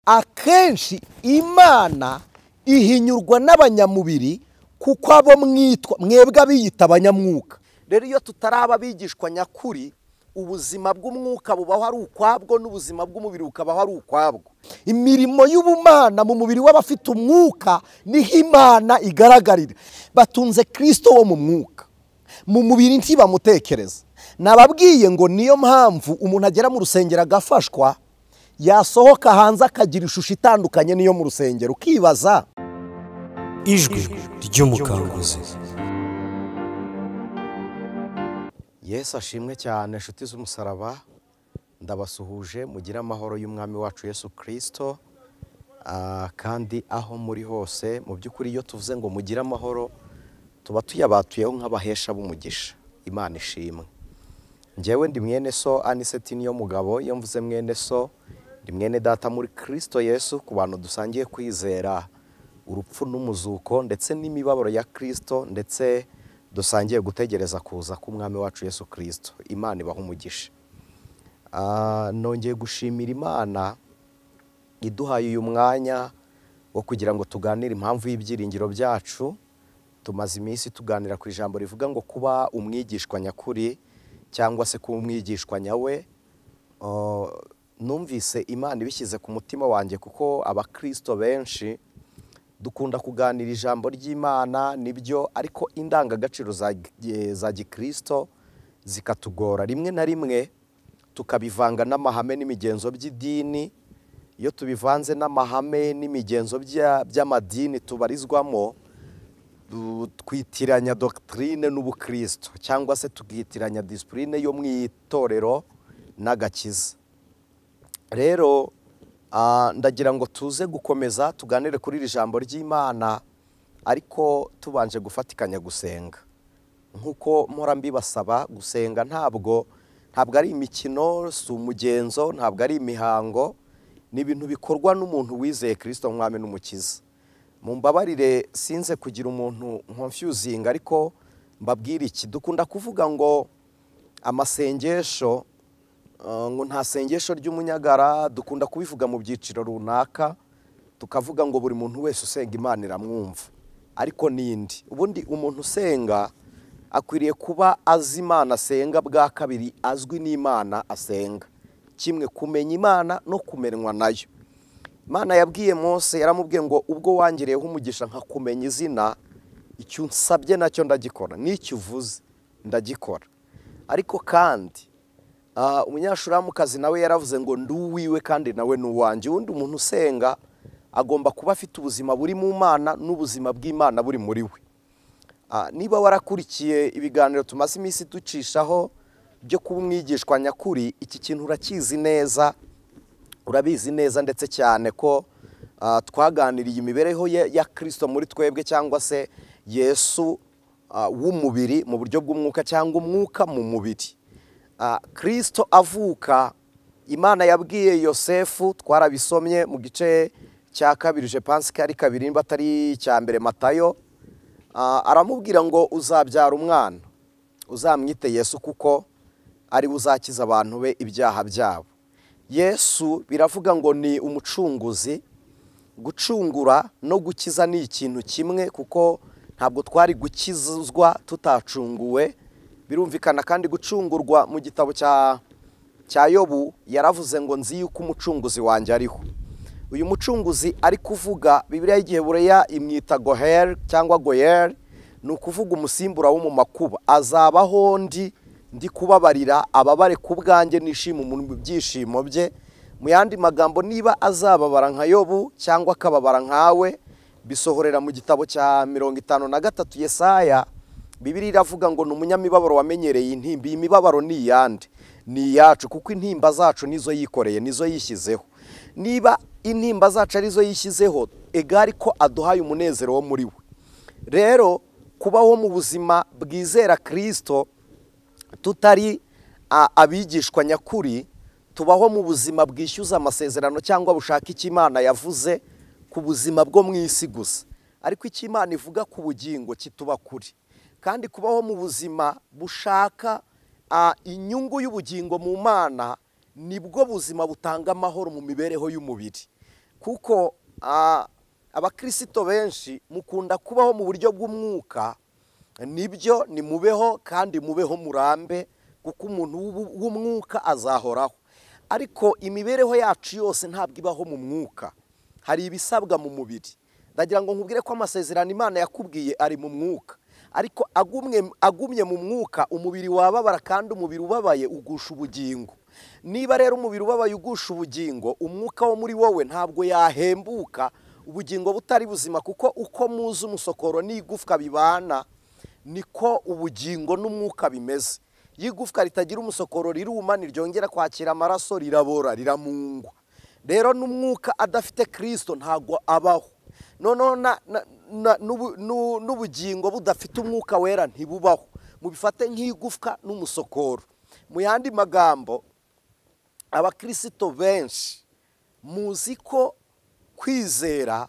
akenshi imana ihinyurwa n'abanyamubiri kuko abo mwebwe abiyita abanyamwuka. Rero iyo tutaraba abigishwa nyakuri, ubuzima bw'umwuka bubaho ari ukwabwo n'ubuzima bw'umubiri bukabaho ari ukwabwo. Imirimo y'ubumana mu mubiri w'abafite umwuka niho imana igaragarira. Batunze Kristo wo mu mwuka, mu mubiri ntibamutekereza. Nababwiye ngo niyo mpamvu umuntu agera mu rusengero agafashwa, yasohoka hanze akagira ishusho itandukanye niyo mu rusengero. Ukibaza ijwi ry'umukanguzi. Yesu ashimwe cyane, inshuti z'umusaraba, ndabasuhuje mugire amahoro y'umwami wacu Yesu Kristo. Kandi aho muri hose mu by'ukuri iyo tuvuze ngo mugire amahoro tuba tuyabatuyeho nk'abahesha b'umugisha. Imana ishimwe. Njyewe ndi mwene so Aniseti niyo mugabo. Iyo mvuze mwene so ndi mwene data muri Kristo Yesu, ku bantu dusangiye kwizera urupfu n'umuzuko ndetse n'imibabaro ya Kristo, ndetse dusangiye gutegereza kuza k'umwami wacu Yesu Kristo. Imana ibaha umugisha. Nongeye gushimira Imana iduhaye uyu mwanya wo kugira ngo tuganire impamvu y'ibyiringiro byacu. Tumaze iminsi tuganira ku ijambo rivuga ngo kuba umwigishwa nyakuri cyangwa se kuba umwigishwa nyawe. Numvise Imana ibishyize ku mutima wanjye kuko abakristo benshi dukunda kuganira ijambo ry'Imana nibyo, ariko indangagaciro za gikristo zikatugora rimwe na rimwe, tukabivanga n'amahame n'imigenzo by'idini. Iyo tubivanze n'amahame n'imigenzo by'amadini tubarizwamo, twitiranya doctrine n'ubukristo, cyangwa se tukitiranya discipline yo mu itorero n'agakiza. Rero ndagira ngo tuze gukomeza tuganire kuri iri jambo ry'Imana, ariko tubanje gufatikanya gusenga. Nkuko mpora mbibasaba, gusenga ntabwo ari imikino, si umugenzo, ntabwo ari imihango, ni ibintu bikorwa n'umuntu wizeye Kristo mwami n'umukiza. Mumbabarire sinze kugira umuntu confusing, ariko mbabwira iki. Dukunda kuvuga ngo amasengesho, ngo nta sengesho ry'umunyagara. Dukunda kubivuga mu byiciro runaka, tukavuga ngo buri muntu wese usenga Imana iramwumva. Ariko nindi ubundi umuntu usenga akwiriye kuba azi Imana asenga, bwa kabiri azwi n'Imana asenga, kimwe kumenya Imana no kumenywa nayo. Imana yabwiye Mose, yaramubwiye ngo ubwo wangireyeho umugisha nkakumenya izina, icyo unsabye nacyo ndagikora, n'icyo uvuze ndagikora. Ariko kandi umunyashuramukazi nawe yaravuze ngo ndi uwiwe kandi nawe ni uwanjye. Undi umuntu usenga agomba kuba afite ubuzima buri mu Mana n'ubuzima bw'Imana buri muri we. Niba warakurikiye ibiganiro tumaze iminsi ducishaho byo kuba umwigishwa nyakuri, iki kintu urakizi neza, urabizi neza ndetse cyane ko twaganiriye imibereho ya Kristo muri twebwe, cyangwa se Yesu w'umubiri mu buryo bw'umwuka cyangwa umwuka mu mubiri. Kristo avuka, Imana yabwiye Yosefu, twarabisomye mu gice cya kabiri, je pense ko ari kabiri nimba atari cya mbere Matayo. Aramubwira ngo uzabyara umwana, uzamwite Yesu kuko ari uzakiza abantu be ibyaha byabo. Yesu biravuga ngo ni umucunguzi. Gucungura no gukiza ni ikintu kimwe, kuko ntabwo twari gukizwa tutacunguwe. Birumvikana kandi gucungurwa. Mu gitabo cya Yobu yaravuze ngo nzi yuko umucunguzi wanjye ariho. Uyu mucunguzi ari kuvuga, Bibiliya y'Igihebureya imwita Goher cyangwa Goyer, ni ukuvuga umusimbura wo mu makuba. Azabaho ndi kubabarira ababare ku bwanjye, nishima mu byishimo bye. Mu yandi magambo, niba azababara nka Yobu cyangwa akababara nkawe, bisohorera mu gitabo cya 53 Yesaya. Bibiliya iravuga ngo ni umunyamibabaro wamenyereye intimba. Iyi mibabaro ni iyande, ni iyacu, kuko intimba zacu nizo yikoreye, nizo yishyizeho. Niba intimba zacu arizo yishyizeho, egari ko aduhaye umunezero wo muri we. Rero kubaho mu buzima bwizera Kristo tutari abigishwa nyakuri, tubaho mu buzima bwishyuza amasezerano cyangwa bushaka icyo Imana yavuze ku buzima bwo mu isi gusa, ariko icyo Imana ivuga ku bugingo kituba kuri. Kandi kubaho mu buzima bushaka inyungu y'ubugingo mu Mana, nibwo buzima butanga amahoro mu mibereho y'umubiri. kuko abakirisito benshi mukunda kubaho mu buryo bw'umwuka. Nibyo, ni mubeho kandi mubeho murambe, kuko umuntu w'umwuka azahoraho. Ariko imibereho yacu yose ntabwo ibaho mu mwuka, hari ibisabwa mu mubiri. Ndagira ngo nkubwire ko amasezerano Imana yakubwiye ari mu mwuka, ariko agumye mu mwuka umubiri wababara, kandi umubiri ubabaye ugusha ubugingo. Niba rero umubiri ubabaye ugusha ubugingo, umwuka wo muri wowe ntabwo yahembuka, ubugingo butari buzima. Kuko uko muzi umusokoro n'igufwa bibana, niko ubugingo n'umwuka bimeze. Iyo igufwa ritagira umusokoro riruma, ntiryongera kwakira amaraso, rirabora, riramungwa. Rero n'umwuka adafite Kristo ntago abaho. Noneho n'ubugingo budafite umwuka wera ntibubaho. Mubifate nk'igufwa n'umusokoro. Mu yandi magambo, abakirisito benshi muzi ko kwizera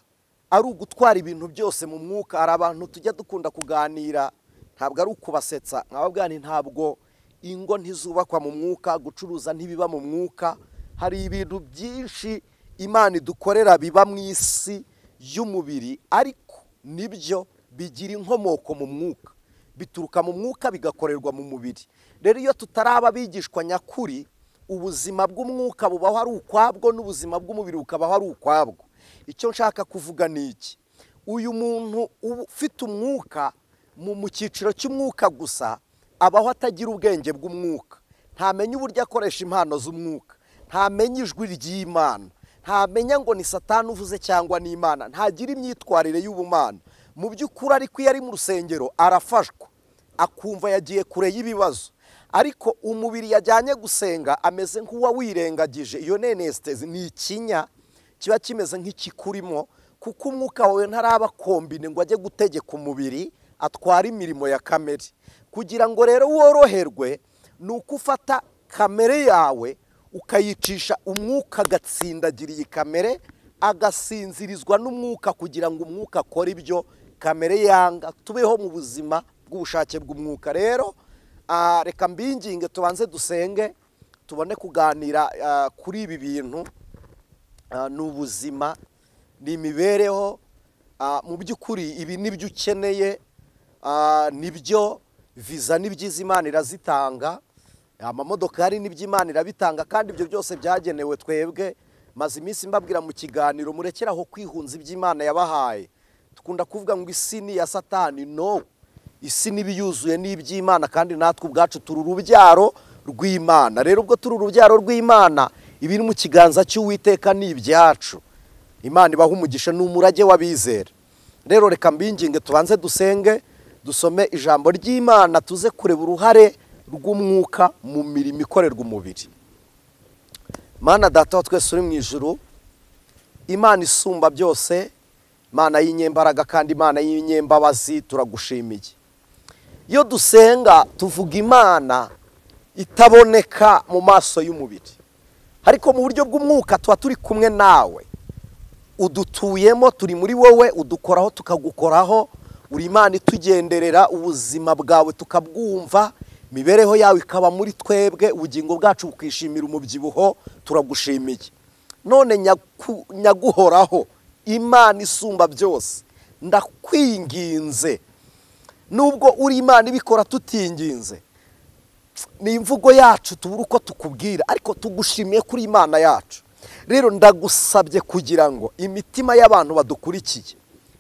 ari ugutwara ibintu byose mu mwuka. Hari abantu tujya dukunda kuganira, ntabwo ari ukubasetsa, nkababwira nti ntabwo ingo ntizubakwa mu mwuka, gucuruza ntibiba mu mwuka. Hari ibintu byinshi Imana idukorera biba mu isi y'umubiri, ariko nibyo bigira inkomoko mu mwuka, bituruka mu mwuka bigakorerwa mu mubiri. Rero iyo tutaraba abigishwa nyakuri, ubuzima bw'umwuka bubaho ari ukwabwo, n'ubuzima bw'umubiri bukabaho ari ukwabwo. Icyo nshaka kuvuga ni iki: uyu muntu ufite umwuka mu cyiciro cy'umwuka gusa, abaho atagira ubwenge bw'umwuka. Ntamenya uburyo akoresha impano z'umwuka, ntamenya ijwi ry'Imana, ntamenya ngo ni Satani uvuze cyangwa ni Imana, ntagira imyitwarire y'ubumana. Mu by'ukuri ariko iyo ari mu rusengero arafashwa, akumva yagiye kure y'ibibazo, ariko umubiri yajyanye gusenga ameze nk'uwawirengagije. Iyo nenestezi ni ikinya kiba kimeze nk'ikikurimo, kuko umwuka wawe ntaraba kombine ngo ajye gutegeka umubiri atwara imirimo ya kamere. Kugira ngo rero woroherwe, ni uko ufata kamere yawe ukayicisha umwuka, agatsindagira iyi kamere, agasinzirizwa n'umwuka, kugira ngo umwuka akore ibyo kamere yanga. Tubeho mu buzima bw'ubushake bw'umwuka. Rero reka mbinginge tubanze dusenge, tubone kuganira kuri ibi bintu. Ni ubuzima, ni imibereho. Mu by'ukuri ibi nibyo ukeneye, nibyo viza n'ibyiza Imana irazitanga, amamodoka hari n'ibyo Imana irabitanga, kandi ibyo byose byagenewe twebwe. Maze iminsi mbabwira mu kiganiro, murekeraho kwihunza iby'Imana yabahaye. Tukunda kuvuga ngo isi ni ya Satani. No, isi n'ibiyuzuye n'iby'Imana, kandi natwe ubwacu turi urubyaro rw'Imana. Rero ubwo turi urubyaro rw'Imana, ibiri mu kiganza cy'Uwiteka ni ibyacu. Imana ibaha umugisha, ni umurage w'abizera. Rero reka mbinginge tubanze dusenge, dusome ijambo ry'Imana, tuze kureba uruhare rw'umwuka mu mirimo ikorerwa umubiri. Mana Data wa twese uri mu ijuru, Imana isumba byose, Imana y'inyembaraga kandi Imana y'inyembabazi, turagushimiye. Iyo dusenga tuvuga Imana itaboneka mu maso y'umubiri, ariko mu buryo bw'umwuka tuba turi kumwe nawe, udutuyemo, turi muri wowe, udukoraho tukagukoraho. Uri Imana itugenderera, ubuzima bwawe tukabwumva, imibereho yawe ikaba muri twebwe, ubugingo bwacu bukishimira umubyibuho. Turagushimiye. None nyaguhoraho, Imana isumba byose, ndakwinginze, nubwo uri Imana ibikora tutinginze, ni imvugo yacu tubura uko tukubwira, ariko tugushimiye kuri Imana yacu. Rero ndagusabye kugira ngo imitima y'abantu badukurikiye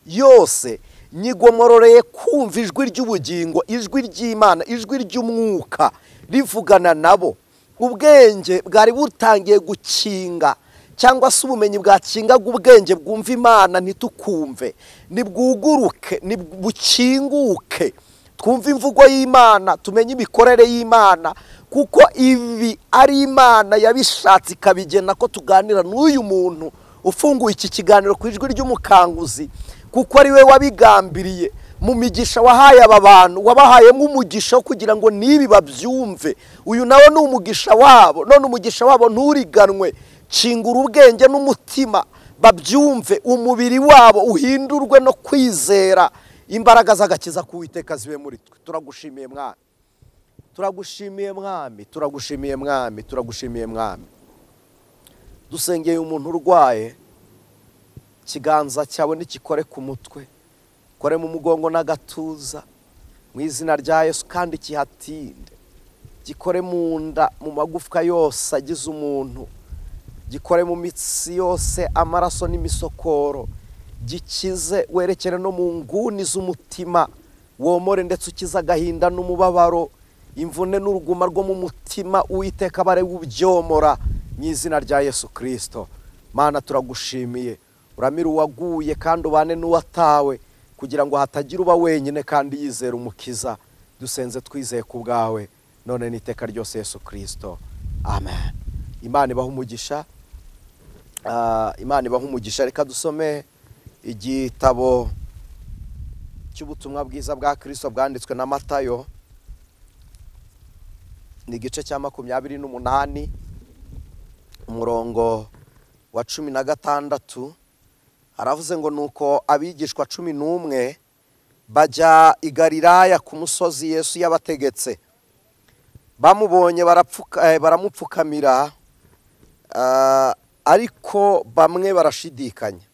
yose nyigomororeye kumva ijwi ry'ubugingo, ijwi ry'Imana, ijwi ry'umwuka rivugana nabo. Ubwenge bwari butangiye gukinga, cyangwa se ubumenyi bwakingaga ubwenge bwumva Imana ntitukumve, nibwuguruke, nibukinguke, twumve imvugo y'Imana, tumenye imikorere y'Imana, kuko ibi ari Imana yabishatse ikabigena ko tuganira n'uyu muntu ufunguye iki kiganiro ku ijwi ry'umukanguzi, kuko ari we wabigambiriye. Mu migisha wahaye aba bantu, wabahayemo umugisha wo kugira ngo nibi babyumve. Uyu nawe ni umugisha wabo, none umugisha wabo nturiganwe. Kingura ubwenge n'umutima babyumve, umubiri wabo uhindurwe no kwizera, imbaraga z'agakiza k'Uwiteka zibe muri twe. Turagushimiye Mwami, turagushimiye Mwami, turagushimiye Mwami, turagushimiye Mwami. Dusengeye umuntu urwaye, ikiganza cyawe nikikore ku mutwe, kore mu mugongo n'agatuza mu izina rya Yesu, kandi kihatinde, gikore mu nda, mu magufwa yose agize umuntu, gikore mu mitsi yose, amaraso n'imisokoro, gikize werekere no mu nguni z'umutima, womore ndetse ukiza agahinda n'umubabaro, imvune n'uruguma rwo mu mutima, Uwiteka bare ubyomora mu izina rya Yesu Kristo. Mana turagushimiye, uramira uwaguye kandi ubane n'uwatawe, kugira ngo hatagira uba wenyine kandi yizera umukiza. Dusenze twizeye ku bwawe none n'iteka ryose Yesu Kristo, amen. Imana ibaha umugisha, Imana ibaha umugisha. Reka dusome igitabo cy'ubutumwa bwiza bwa Kristo bwanditswe na Matayo, ni igice cya 28 umurongo wa 16. Haravuze ngo nuko abigishwa 11 bajya i Galilaya ku musozi Yesu yabategetse. Bamubonye baramupfukamira, ariko bamwe barashidikanya.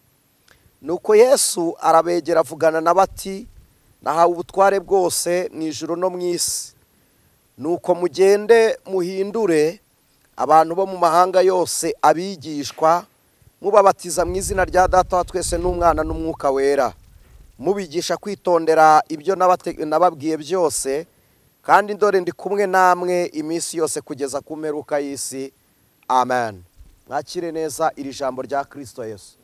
Nuko Yesu arabegera avugana na bati, nahawe ubutware bwose mu ijuru no mu isi. Nuko mugende muhindure abantu bo mu mahanga yose abigishwa, mubabatiza mu izina rya Data wa twese n'Umwana n'Umwuka wera, mubigisha kwitondera ibyo nababwiye byose, kandi ndore ndi kumwe namwe iminsi yose kugeza ku mperuka y'isi, amen. Mwakire neza iri jambo rya Kristo Yesu.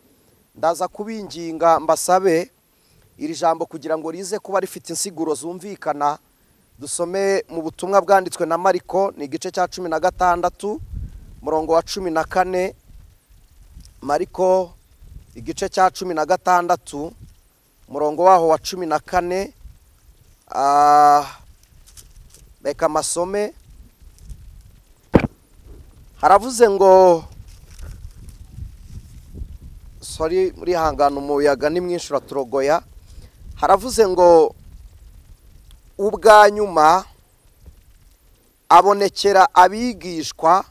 Ndaza kubinginga mbasabe iri jambo kugira ngo rize kuba rifite insiguro zumvikana. Dusome mu butumwa bwanditswe na Mariko, ni igice cya 16 murongo wa 14. Mariko igice cya 16 murongo waho wa 14. Reka masome. Haravuze ngo, muri hangana umuyaga ni mwinshi uraturogoya. Haravuze ngo, ubwa nyuma abonekera abigishwa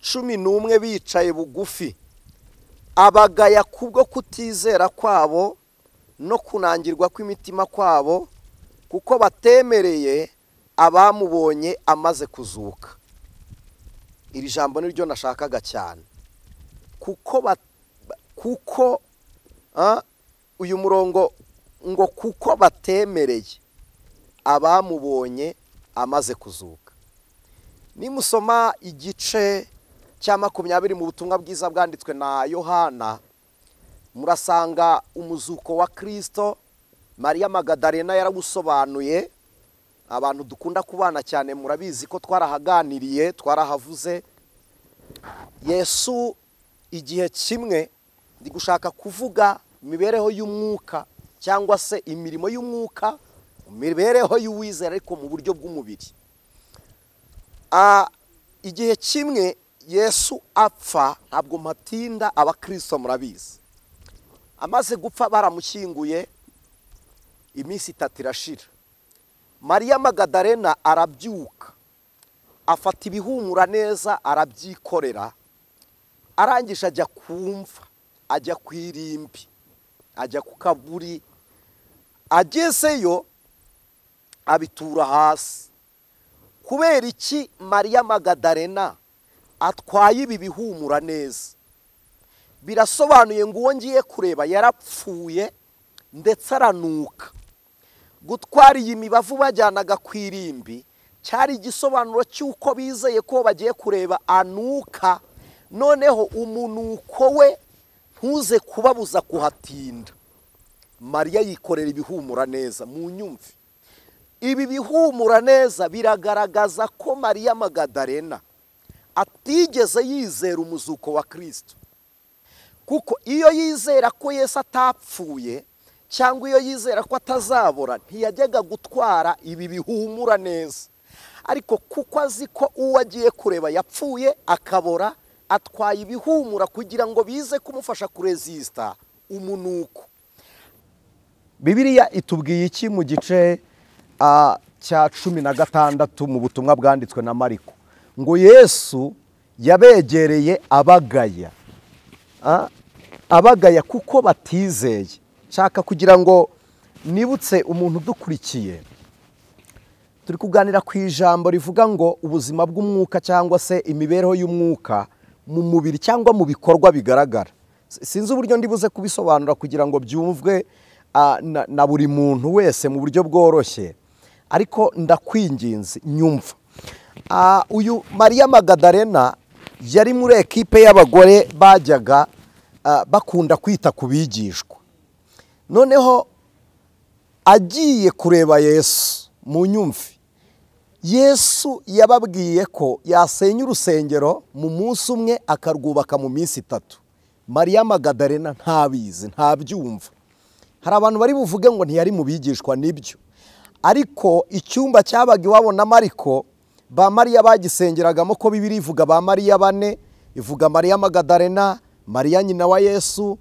11 bicaye bugufi, abagaya kubwo kutizera kwabo no kunangirwa kw'imitima kwabo, kuko batemereye abamubonye amaze kuzuka. Iri jambo niryo nashakaga cyane, kuko uyu murongo ngo kuko batemereye abamubonye amaze kuzuka. Nimusoma igice cya 20 mu butumwa bwiza bwanditswe na Yohana, murasanga umuzuko wa Kristo. Mariya Magadalena yarabusobanuye, abantu dukunda kubana cyane murabizi ko twarahaganiriye, twarahavuze. Yesu igihe kimwe ndi gushaka kuvuga imibereho y'umwuka cyangwa se imirimo y'umwuka, imibereho y'uwizera ariko mu buryo bw'umubiri. Igihe kimwe Yesu apfa, ntabwo matinda abakristo murabizi, amaze gupfa baramushyinguye, iminsi 3 irashira. Mariya Magadalena arabyuka, afata ibihumura neza arabyikorera, arangije ajya kumva, ajya ku irimbi, ajya ku kaburi. Agezeyo abitura hasi. Kubera iki Mariya Magadalena atwaye ibi bihumura neza? Birasobanuye ngo uwo ngiye kureba yarapfuye ndetse aranuka. Gutwara iyi mibavu bajyanaga ku irimbi cyari igisobanuro cy'uko bizeye ko bagiye kureba anuka, noneho umunuko we ntuze kubabuza kuhatinda. Mariya yikorera ibihumura neza. Mu nyumvi, ibi bihumura neza biragaragaza ko Mariya Magadalena atigeze yizera umuzuko wa Kristo. Kuko iyo yizera ko Yesu atapfuye cyangwa iyo yizera ko atazabora, ntiyajyaga gutwara ibi bihumura neza. Ariko kuko azi ko uwo agiye kureba yapfuye akabora, atwaye ibihumura kugira ngo bize kumufasha kurezista umunuko. Bibiliya itubwiye iki mu gice cya 16 mu butumwa bwanditswe na Mariko? Ngo Yesu yabegereye abagaya, abagaya kuko batizeye. Nshaka kugira ngo nibutse umuntu udukurikiye, turi kuganira ku ijambo rivuga ngo ubuzima bw'umwuka cyangwa se imibereho y'umwuka mu mubiri cyangwa mu bikorwa bigaragara. Sinzi uburyo ndibuze kubisobanura kugira ngo byumvwe na buri muntu wese mu buryo bworoshye, ariko ndakwinginze nyumva. Uyu Mariya Magadalena yari muri ekipe y'abagore bajyaga bakunda kwita ku bigishwa. Noneho agiye kureba Yesu mu nyumvi, Yesu yababwiye ko yasenya urusengero mu munsi umwe akarwubaka mu minsi 3. Mariya Magadalena ntabizi, ntabyumva. Hari abantu bari buvuge ngo ntiyari mu bigishwa, nibyo, ariko icyumba cyabaga iwabo na Mariko ba Mariya bagisengeragamo, ko Bibiliya ivuga ba Mariya 4, ivuga Mariya Magadalena, Mariya nyina wa Yesu,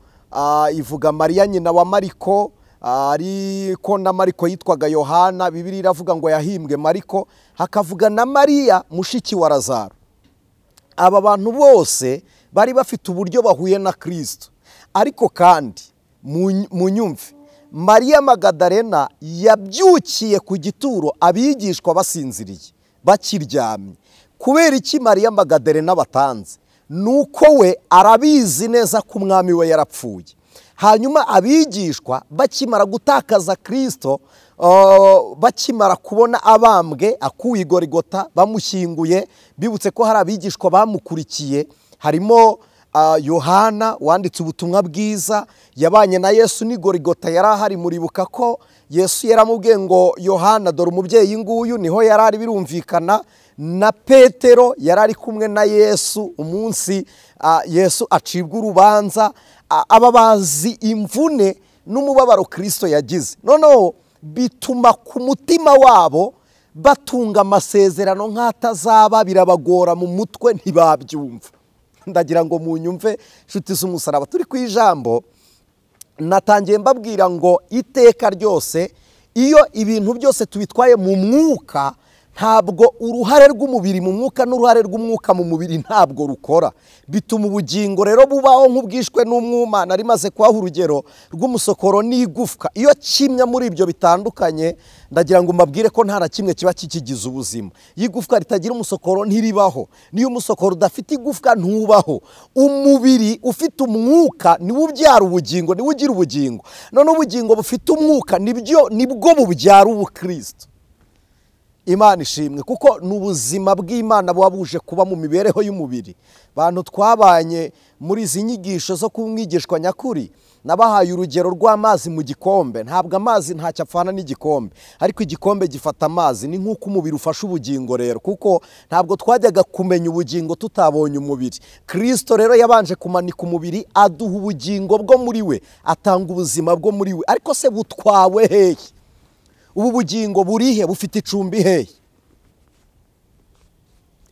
ivuga Mariya nyina wa Mariko, ariko na Mariko yitwaga Yohana, Bibiliya iravuga ngo yahimbwe Mariko, hakavuga na Mariya mushiki wa Lazaro. Aba bantu bose bari bafite uburyo bahuye na Kristo, ariko kandi mu nyumvi Mariya Magadalena yabyukiye ku gituro abigishwa basinziriye bakiryamye. Kubera iki Mariya Magadalena batanze? Nuko we arabizi neza ko umwami we yarapfuye. Hanyuma abigishwa bakimara gutakaza Kristo, bakimara kubona abambwe akuye i Golgota bamushyinguye, bibutse ko hari abigishwa bamukurikiye, harimo Yohana wanditse ubutumwa bwiza, yabanye na Yesu ni Golgota, yari ahari. Muribuka ko Yesu yaramubwiye ngo Yohana dore umubyeyi nguyu, niho yari ari, birumvikana. Na Petero yari ari kumwe na Yesu umunsi Yesu acibwa urubanza. Aba bazi imvune n'umubabaro Kristo yagize, noneho bituma ku mutima wabo batunga amasezerano nk'atazaba, birabagora mu mutwe, ntibabyumva. Ndagira ngo munyumve nshuti z'umusaraba, turi ku ijambo. Natangiye mbabwira ngo iteka ryose iyo ibintu byose tubitwaye mu mwuka, ntabwo uruhare rw'umubiri mu mwuka n'uruhare rw'umwuka mu mubiri ntabwo rukora. Bituma ubugingo rero bubaho nk'ubwishwe n'umwumana. Rimaze kubaho urugero rw'umusokoro n'igufwa. Iyo kimwe muri ibyo bitandukanye, ndagira ngo mbabwire ko nta na kimwe kiba kikigize ubuzima. Iyo igufwa ritagira umusokoro ntiribaho, niyo umusokoro udafite igufwa ntubaho. Umubiri ufite umwuka niwo ubyara ubugingo, niwo ugira ubugingo. None ubugingo bufite umwuka nibwo bubyara ubukristo. Imana ishimwe, kuko n'ubuzima bw'Imana buba buje kuba mu mibereho y'umubiri. Bantu twabanye muri izi nyigisho zo kumwigishwa nyakuri, nabahaye urugero rw'amazi mu gikombe. Ntabwo amazi ntacyo apfana n'igikombe, ariko igikombe gifata amazi. Ni nk'uko umubiri ufasha ubugingo rero, kuko ntabwo twajyaga kumenya ubugingo tutabonye umubiri. Kristo rero yabanje kumanika umubiri, aduha ubugingo bwo muri we, atanga ubuzima bwo muri we. Ariko se butwawe hehe? Ubu bugingo burihe? Bufite icumbi hehe?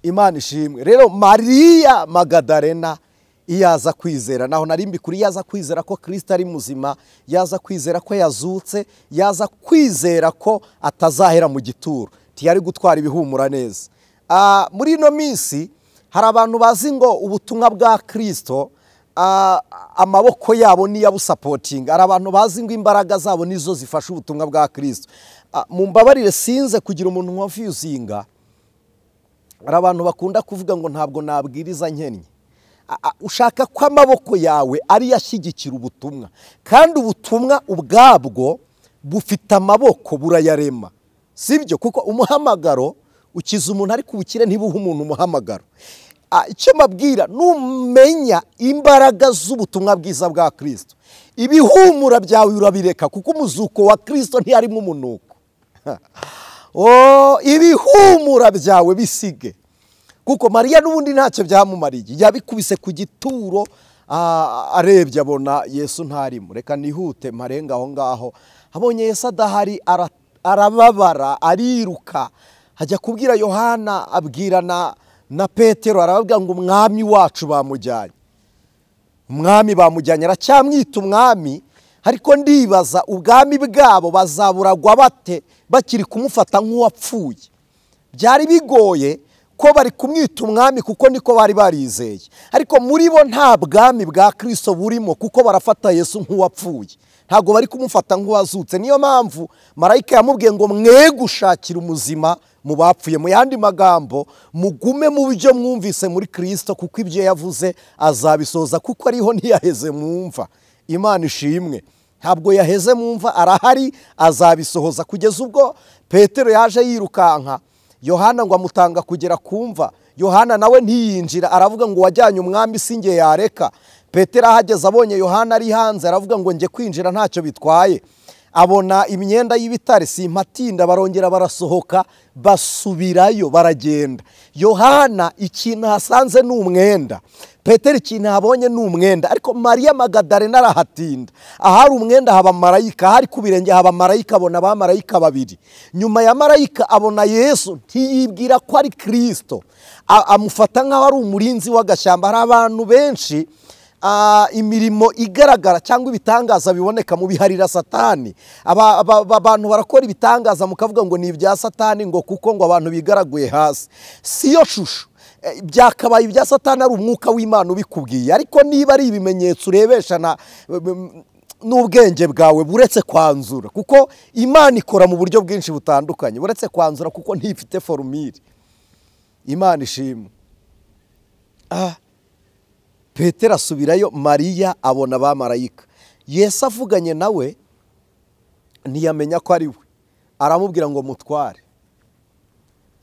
Imana ishimwe. Rero Mariya Magadalena iyaza kwizera, naho narimbi kuri yaza kwizera ko Kristo ari muzima, yaza kwizera ko yazutse, yaza kwizera ko atazahera mu gituro, tiyari gutwara ibihumura neza. Muri ino minsi hari abantu bazi ngo ubutumwa bwa Kristo amaboko yabo niyo abusapotinga. Hari abantu bazi ngo imbaraga zabo nizo zifasha ubutumwa bwa Kristo. Mumbabarire sinze kugira umuntu nkofuzinga. Hari abantu bakunda kuvuga ngo ntabwo nabwiriza nkennye. Ushaka ko amaboko yawe ari yashyigikira ubutumwa, kandi ubutumwa ubwabwo bufite amaboko, burayarema, sibyo? Kuko umuhamagaro ukiza umuntu, ariko ubukire ntibuha umuntu umuhamagaro. Icyo mabwira, numenya imbaraga z'ubutumwa bwiza bwa Kristo, ibihumura byawe urabireka, kuko umuzuko wa Kristo ntiyarimo umunuko. Ibihumura byawe bisige, kuko Mariya n'ubundi ntacyo byamumariye. Yabikubise ku gituro, arebye abona Yesu ntarimo. Reka nihute marenga aho ngaho. Abonye Yesu adahari, arababara, ariruka, ajya kubwira Yohana, abwirana na Petero, arababwira ngo umwami wacu bamujyanye. Umwami bamujyanye, aracyamwita umwami, ariko ndibaza ubwami bwabo bazaburagwa bate bakiri kumufata nk'uwapfuye. Byari bigoye ko bari kumwita umwami kuko niko bari barizeye, ariko muri bo nta bwami bwa Kristo burimo kuko barafata Yesu nk'uwapfuye, ntabwo bari kumufata nk'uwazutse. Niyo mpamvu marayika yamubwiye ngo mwe gushakira umuzima mu bapfuye. Mu yandi magambo, mugume mu byo mwumvise muri Kristo kuko ibyo yavuze azabisoza, kuko ariho ntiyaheze mwumva. Imana ishimwe, ntabwo yaheze mwumva, arahari, azabisohoza. Kugeza ubwo Petero yaje yirukanka, Yohana ngo amutanga kugera kumva, Yohana nawe ntiyinjira, aravuga ngo wajyanye umwami singe yareka. Petero ahageze abonye Yohana ari hanze, aravuga ngo njye kwinjira ntacyo bitwaye. Abona imyenda y'ibitare, simpatinda, barongera barasohoka, basubirayo, baragenda. Yohana ikintu hasanze ni umwenda, Petero ikintu habonye ni umwenda, ariko Mariya Magadalena arahatinda. Ahari umwenda haba marayika, ahari ku birenge haba marayika, abona abamarayika babiri. Nyuma ya marayika abona Yesu, ntiyibwira ko ari Kristo, amufata nk'aho ari umurinzi w'agashyamba. Hari abantu benshi imirimo igaragara cyangwa ibitangaza biboneka mu biharira Satani. Abantu barakora ibitangaza mukavuga ngo ni ibya Satani, ngo kuko ngo abantu bigaraguye hasi. Siyo shusho, byakabaye ibya Satani ari umwuka w'Imana ubikubwiye. Ariko niba ari ibimenyetso urebesha n'ubwenge bwawe buretse kwanzura, kuko Imana ikora mu buryo bwinshi butandukanye, buretse kwanzura kuko ntifite formule. Imana ishimwe. Petero asubirayo, Mariya abona abamarayika. Yesu avuganye nawe ntiyamenya ko ari we, aramubwira ngo mutware,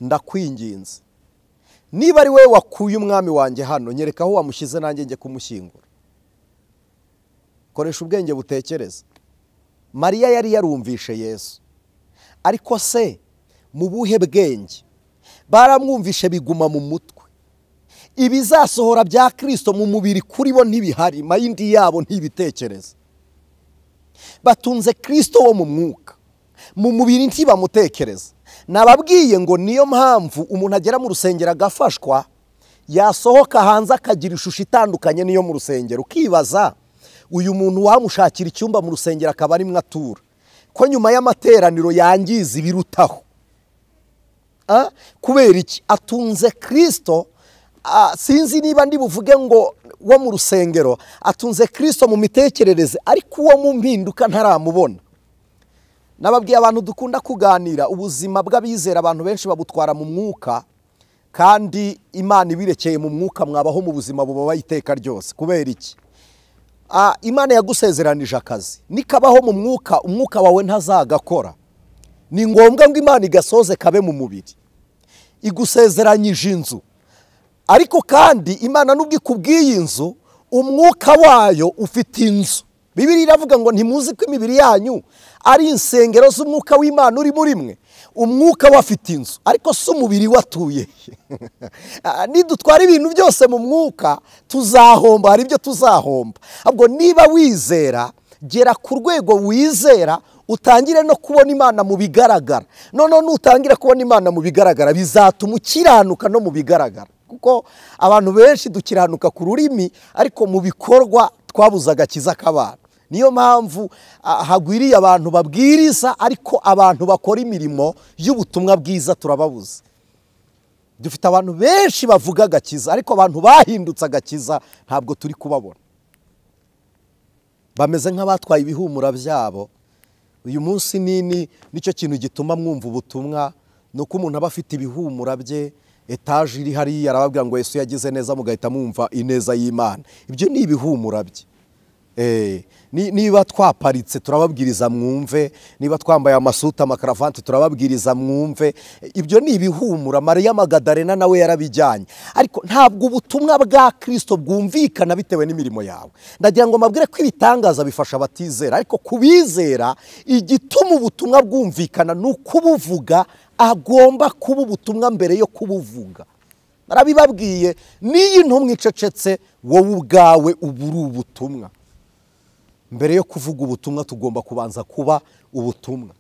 ndakwinginze, niba ari we wakuye umwami wanjye hano, nyereka aho wamushyize nanjye njye kumushyingura. Koresha ubwenge butekereza. Mariya yari yarumvishe Yesu, ariko se mu buhe bwenge? Baramwumvishe biguma mu mutwe. Ibizasohora bya Kristo mu mubiri kuri bo ntibihari, mayindi yabo ntibitekereza. Batunze Kristo wo mu mwuka, mu mubiri ntibamutekereza. Nababwiye ngo niyo mpamvu umuntu agera mu rusengero agafashwa, yasohoka hanze akagira ishusho itandukanye niyo mu rusengero. Ukibaza, uyu muntu wamushakira icyumba mu rusengero akaba ari mwatura, ko nyuma y'amateraniro yangiza ibirutaho? Kubera iki? Atunze Kristo. Sinzi niba ndi buvuge ngo wo mu rusengero atunze Kristo mu mitekerereze, ariko uwo mu mpinduka ntaramubona. Nababwiye abantu dukunda kuganira, ubuzima bw'abizera abantu benshi babutwara mu mwuka, kandi Imana ibirekeye mu mwuka mwabaho mu buzima bubabaye iteka ryose. Kubera iki? Imana yagusezeranije akazi, nikabaho mu mwuka, umwuka wawe ntazagakora. Ni ngombwa ngo Imana igasoze kabe mu mubiri. Igusezeranyije inzu, ariko kandi Imana nubwo ikubwiye inzu, umwuka wayo ufite inzu. Bibiliya iravuga ngo ntimuzi ko imibiri yanyu ari insengero z'umwuka w'Imana uri muri mwe. Umwuka wafite inzu, ariko si umubiri watuye. Nidutwara ibintu byose mu mwuka tuzahomba, hari ibyo tuzahomba. Ahubwo niba wizera, gera ku rwego wizera, utangire no kubona Imana mu bigaragara. None nutangira kubona Imana mu bigaragara, bizatuma ukiranuka no mu bigaragara. Kuko abantu benshi dukiranuka ku rurimi, ariko mu bikorwa twabuze agakiza k'abantu. Niyo mpamvu hagwiriye abantu babwiriza, ariko abantu bakora imirimo y'ubutumwa bwiza turababuze. Dufite abantu benshi bavuga agakiza, ariko abantu bahindutse agakiza ntabwo turi kubabona. Bameze nk'abatwaye ibihumura byabo. Uyu munsi nicyo kintu gituma mwumva ubutumwa, nuko umuntu aba afite ibihumura bye, etaje iri hariya arababwira ngo Yesu yagize neza, mugahita mwumva ineza y'Imana. Ibyo ni ibihumura bye. Niba twaparitse turababwiriza mwumve, niba twambaye amasuta amakaravati turababwiriza mwumve. Ibyo ni ibihumura. Mariya Magadalena nawe yarabijyanye, ariko ntabwo ubutumwa bwa Kristo bwumvikana bitewe n'imirimo yawe. Ndagira ngo mabwire ko ibitangaza bifasha abatizera, ariko kubizera igituma ubutumwa bwumvikana ni ukubuvuga. Agomba kuba ubutumwa mbere yo kubuvuga. Narabibabwiye, n'iyi ntumwe icecetse, wowe ubwawe uba uri ubutumwa. Mbere yo kuvuga ubutumwa tugomba kubanza kuba ubutumwa.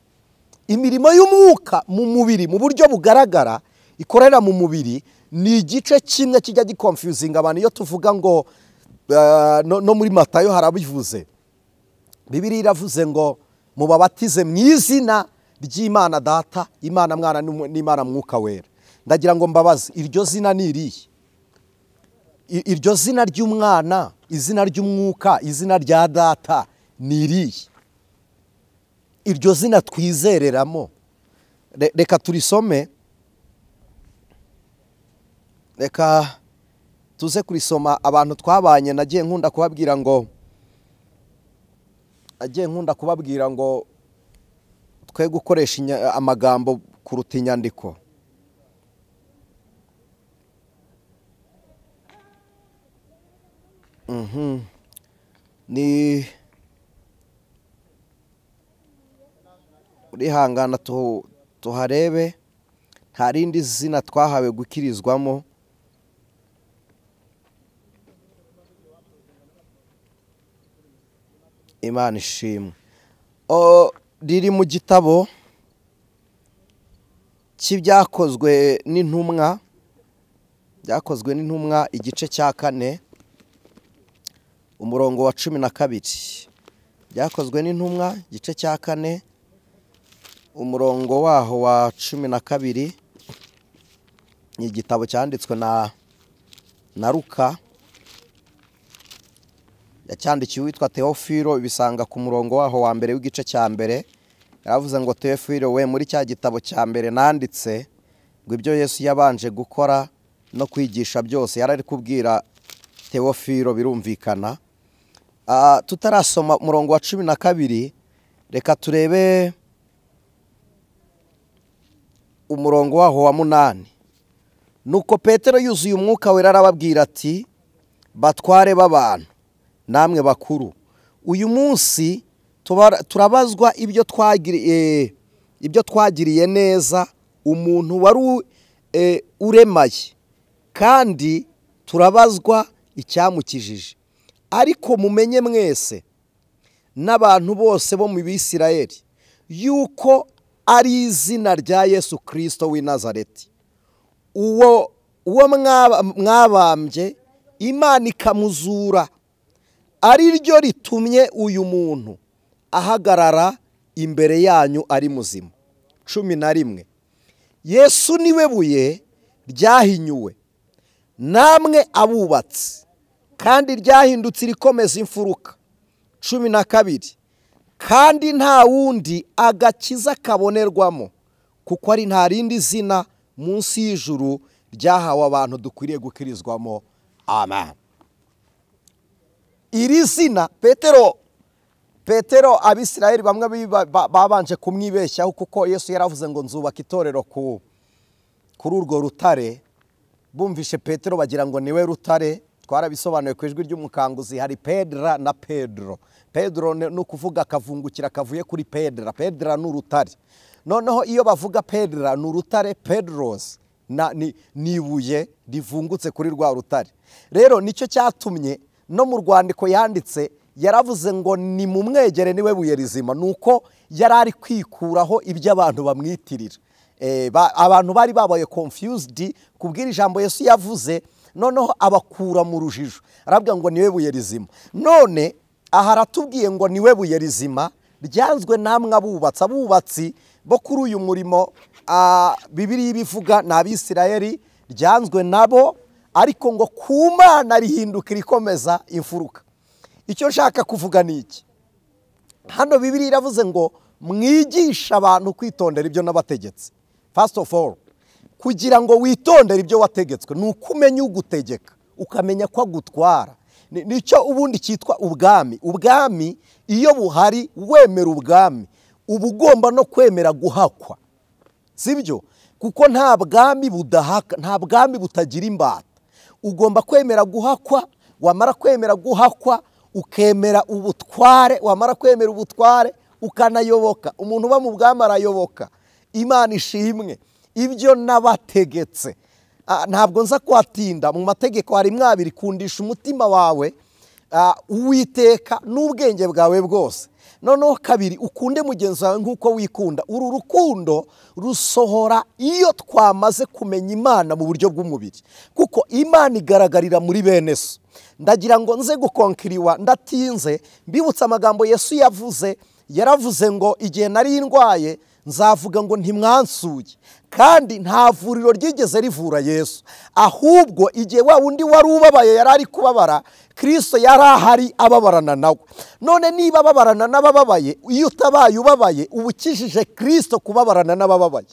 Imirimo y'umwuka mu mubiri mu buryo bugaragara ikorera mu mubiri ni igice kimwe kijya gikonfuzinga abantu. Iyo tuvuga ngo no muri Matayo harabivuze, Bibiliya iravuze ngo mubabatize mu izina ry'Imana Data, Imana Mwana n'Imana Mwuka Wera. ndagira ngo mbabaze iryo zina ni irihe? Iryo zina ry'umwana, izina ry'umwuka, izina rya data ni irihe? Iryo zina twizereramo, reka turisome, reka tuze kurisoma. Abantu twabanye nagiye nkunda kubabwira ngo twe gukoresha amagambo kuruta inyandiko. Ni urihangana tuharebe, nta rindi zina twahawe gukirizwamo. Imana ishimwe. Riri mu gitabo cy'ibyakozwe n'intumwa, igice cya 4 umurongo wa 12. Byakozwe n'intumwa igice cya 4 umurongo waho wa 12. Ni igitabo cyanditswe na Luka, yacyandikiye witwa Teofilo. Ibisanga ku murongo waho wa mbere w'igice cya mbere. Yaravuze ngo Teofilo we, muri cya gitabo cya mbere nanditse ngo ibyo Yesu yabanje gukora no kwigisha byose yarari kubwira Teofilo, birumvikana. Tutarasoma umurongo wa 12, reka turebe umurongo waho wa 8. Nuko Petero yuzuye umwuka wera arababwira ati, batware b'abantu namwe bakuru, uyu munsi turabazwa ibyo twagiriye neza umuntu wari uremaye, kandi turabazwa icyamukijije. Ariko mumenye mwese n'abantu bose bo mu Bisirayeli yuko ari izina rya Yesu Kristo w'i Nazareti, uwo mwabambye Imana ikamuzura, ari ryo ritumye uyu muntu ahagarara imbere yanyu ari muzima. 11. Yesu niwe buye ryahinyuwe, namwe abubatsi, kandi ryahindutse irikomeza imfuruka. 12. Kandi nta wundi agakiza kabonerwamo, kuko ari nta rindi zina munsi y'ijuru ryahawe abantu dukwiriye gukirizwamo. Amen. Iri zina Petero Abisirayeli bamwe babanje kumwibeshyaho, kuko Yesu yaravuze ngo nzubaka itorero kuri urwo rutare. Bumvishe Petero bagira ngo niwe rutare. Twarabisobanuye ku ijwi ry'umukanguzi. Hari Pedra na Pedro. Pedro ni ukuvuga kavungukira kavuye kuri Pedra. Pedra ni urutare. Noneho iyo bavuga Pedra ni urutare, Pedros ni ibuye rivungutse kuri rwa rutare. Rero nicyo cyatumye no mu rwandiko yanditse yaravuze ngo ni mu mwegere niwe buye rizima. Nuko yari ari kwikuraho ibyo abantu bamwitirira. Abantu bari babaye confused kubwira ijambo Yesu yavuze, noneho abakura mu rujijo. Arabwira ngo niwe buye rizima. None aha aratubwiye ngo niwe buye rizima ryanzwe namwe abubatsi bo kuri uyu murimo. Bibiliya ibivuga ni Abisirayeli, ryanzwe nabo, ariko ngo ku Mana rihinduka irikomeza imfuruka. Icyo nshaka kuvuga ni iki? Hano Bibiliya iravuze ngo mwigisha abantu kwitondera ibyo nabategetse. First of all, kugira ngo witondere ibyo wategetswe ni ukumenya ugutegeka, ukamenya ko agutwara. Nicyo ubundi cyitwa ubwami. Ubwami iyo buhari wemera ubwami, uba ugomba no kwemera guhakwa, sibyo? Kuko nta bwami budahaka, nta bwami butagira imbata. Ugomba kwemera guhakwa, wamara kwemera guhakwa ukemera ubutware, wamara kwemera ubutware ukanayoboka. Umuntu uba mu bwami arayoboka. Imana ishimwe. Ibyo nabategetse, ntabwo nza kwatinda mu mategeko harimo abiri: kundisha umutima wawe Uwiteka n'ubwenge bwawe bwose. Noneho kabiri, ukunde mugenzi wawe nk'uko wikunda. Uru rukundo rusohora iyo twamaze kumenya Imana mu buryo bw'umubiri, kuko Imana igaragarira muri bene so. Ndagira ngo nze gukonkiriwa ndatinze mbibutsa amagambo Yesu yavuze. Yaravuze ngo igihe nari ndwaye nzavuga ngo ntimwansuye, kandi nta vuriro ryigeze rivura Yesu, ahubwo igihe wa wundi wari ubabaye yari ari kubabara, Kristo yari ahari ababarana nawe. None niba ababarana n'abababaye, iyo utabaye ubabaye uba ukijije Kristo kubabarana n'abababaye.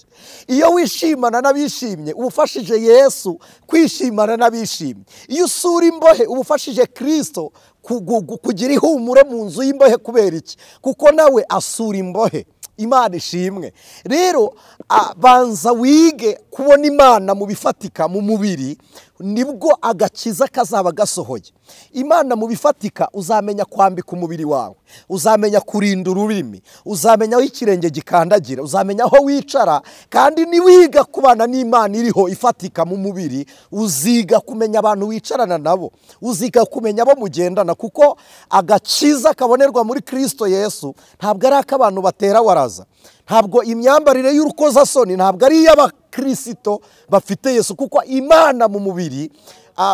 Iyo wishimana n'abishimye uba ufashije Yesu kwishimana n'abishimye. Iyo usura imbohe uba ufashije Kristo kugira ihumure mu nzu y'imbohe. Kubera iki? Kuko nawe asura imbohe. Imana ishimwe. Rero banza wige kubona Imana mu bifatika mu mubiri, nibwo agakiza kazaba gasohoye. Imana mu bifatika uzamenya kwambika umubiri wawe, uzamenya kurinda ururimi, uzamenya aho ikirenge gikandagira, uzamenya aho wicara. Kandi niwiga kubana n'Imana iriho ifatika mu mubiri, uziga kumenya abantu wicarana nabo, uziga kumenya abo mugendana. Kuko agakiza kabonerwa muri Kristo Yesu ntabwo ari ak'abantu batera waraza, ntabwo imyambarire y'urukozasoni, ntabwo ari iy'abakristo bafite Yesu. Kuko Imana mu mubiri,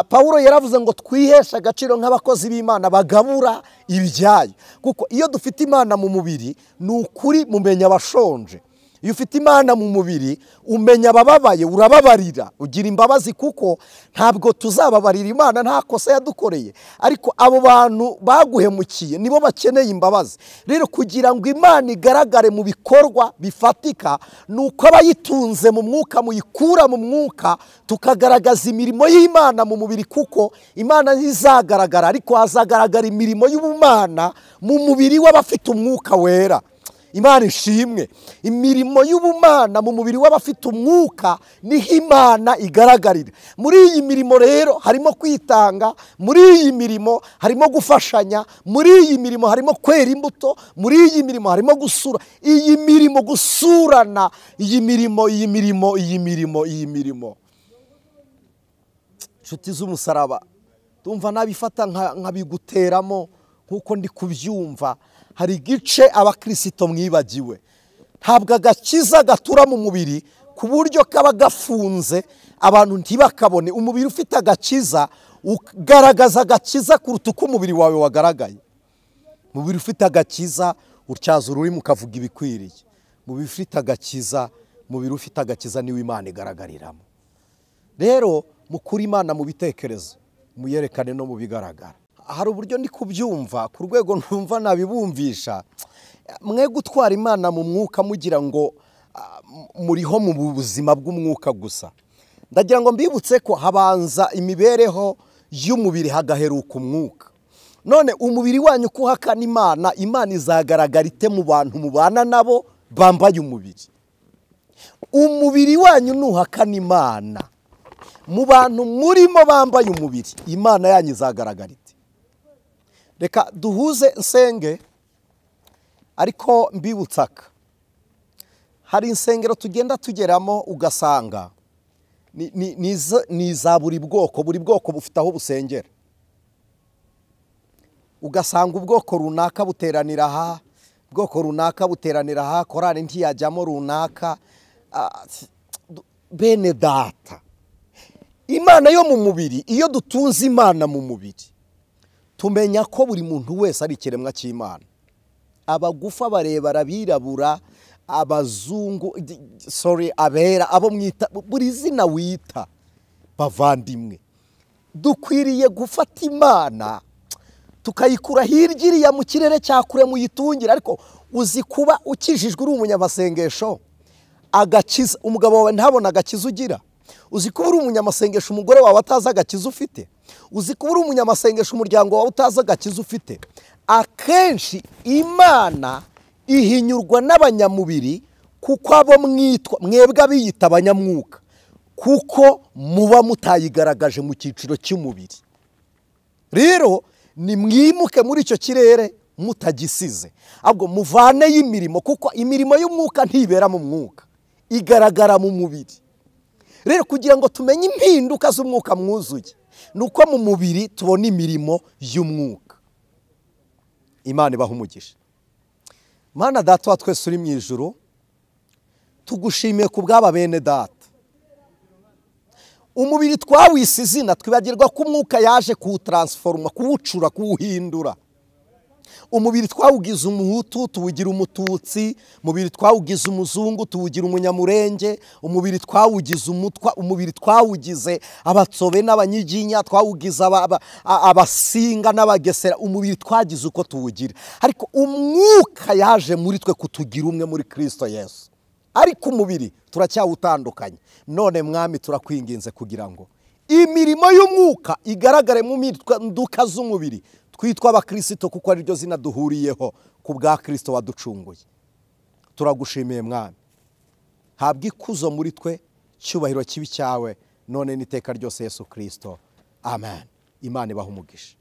Pawulo yaravuze ngo twiheshe agaciro nk'abakozi b'Imana bagabura ibyayo. Kuko iyo dufite Imana mu mubiri, ni ukuri mumenya abashonje. Iyo ufite Imana mu mubiri umenya abababaye, urababarira, ugira imbabazi. Kuko ntabwo tuzababarira Imana nta kosa yadukoreye, ariko abo bantu baguhemukiye nibo bakeneye imbabazi. Rero kugira ngo Imana igaragare mu bikorwa bifatika, nuko abayitunze mu mwuka muyikura mu mwuka, tukagaragaza imirimo y'Imana mu mubiri. Kuko Imana ntizagaragara, ariko hazagaragara imirimo y'ubumana mu mubiri w'abafite umwuka wera. Imana ishimwe. Imirimo y'ubumana mu mubiri w'abafite umwuka niho Imana igaragarira. Muri iyi mirimo rero harimo kwitanga, muri iyi mirimo harimo gufashanya, muri iyi mirimo harimo kwera imbuto, muri iyi mirimo harimo gusura. Iyi mirimo gusurana, iyi mirimo inshuti z'umusaraba, tumva nabifata nkabiguteramo nkuko ndi kubyumva. Hari igice abakristo mwibagiwe. Ntabwo agakiza gatura mu mubiri ku buryo kaba gafunze abantu ntibakabone. Umubiri ufite agakiza ugaragaza agakiza kuruta uko umubiri wawe wagaragaye. Umubiri ufite agakiza utyaza ururimi ukavuga ibikwiriye. Umubiri ufite agakiza niwe Imana igaragariramo. Rero mukuri Imana mu bitekerezo, muyerekane no mu bigaragara. Hari uburyo ndi kubyumva ku rwego numva nabibumvisha. Mwe gutwara Imana mu mwuka mugira ngo muriho mu buzima bw'umwuka gusa. Ndagira ngo mbibutse ko habanza imibereho y'umubiri hagaheruka umwuka. None umubiri wanyu kuhakana Imana, Imana izagaragara ite mu bantu mubana nabo bambaye umubiri? Umubiri wanyu nuhakana Imana mu bantu murimo bambaye umubiri, Imana yanyu izagaragara ite? Reka duhuze nsenge, ariko mbibutsaka. Hari insengero tugenda tugeramo ugasanga ni za buri bwoko bufite aho busengera. Ugasanga ubwoko runaka buteranira aha, ubwoko runaka buteranira aha, korari ntiyajyamo runaka. Bene data, Imana yo mu mubiri, iyo dutunze Imana mu mubiri, tumenya ko buri muntu wese ari ikiremwa cy'Imana. Abagufa, barebera, abirabura, abazungu, abera, abo mwita buri zina wita bavandimwe. Dukwiriye gufata Imana tukayikura hirya iriya mu kirere cya kure muyitungira. Ariko uzi kuba ukijijwe uri umunyamasengesho, agakiza umugabo wawe ntabona agakiza ugira? Uzi kuba uri umunyamasengesho umugore wawe atazi agakiza ufite? Uzi kuba uri umunyamasengesho umuryango wawe utazi agakiza ufite? Akenshi Imana ihinyurwa n'abanyamubiri, kuko abo mwitwa mwebwe abiyita abanyamwuka, kuko muba mutayigaragaje mu cyiciro cy'umubiri. Rero ni mwimuke muri icyo kirere mutagisize, ahubwo muvaneyo imirimo, kuko imirimo y'umwuka ntibera mu mwuka, igaragara mu mubiri. Rero kugira ngo tumenye impinduka z'umwuka mwuzuye, nuko mu mubiri tubona imirimo y'umwuka. Imana ibaha umugisha. Mana data wa twese uri mu ijuru, tugushimiye ku bw'aba bene data. Umubiri twawise izina, twibagirwa ko umwuka yaje kuwutransforma, kuwucura, kuwuhindura. umubiri twawugize umuhutu tuwugira umututsi, umubiri twawugize umuzungu tuwugira umunyamurenge, umubiri twawugize umutwa, umubiri twawugize abatsobe n'abanyiginya, twawugize abasinga n'abagesera, umubiri twagize uko tuwugira. Ariko umwuka yaje muri twe kutugira umwe muri Kristo Yesu, ariko umubiri turacyawutandukanye. None Mwami turakwinginze kugira ngo imirimo y'umwuka igaragare mu mpinduka z'umubiri, twitwa abakristo kuko ari ryo zina duhuriyeho ku bwa Kristo waducunguye. Turagushimiye Mwami, habwa ikuzo muri twe, cyubahiro kibi cyawe none n'iteka ryose Yesu Kristo, amen. Imana ibahe umugisha.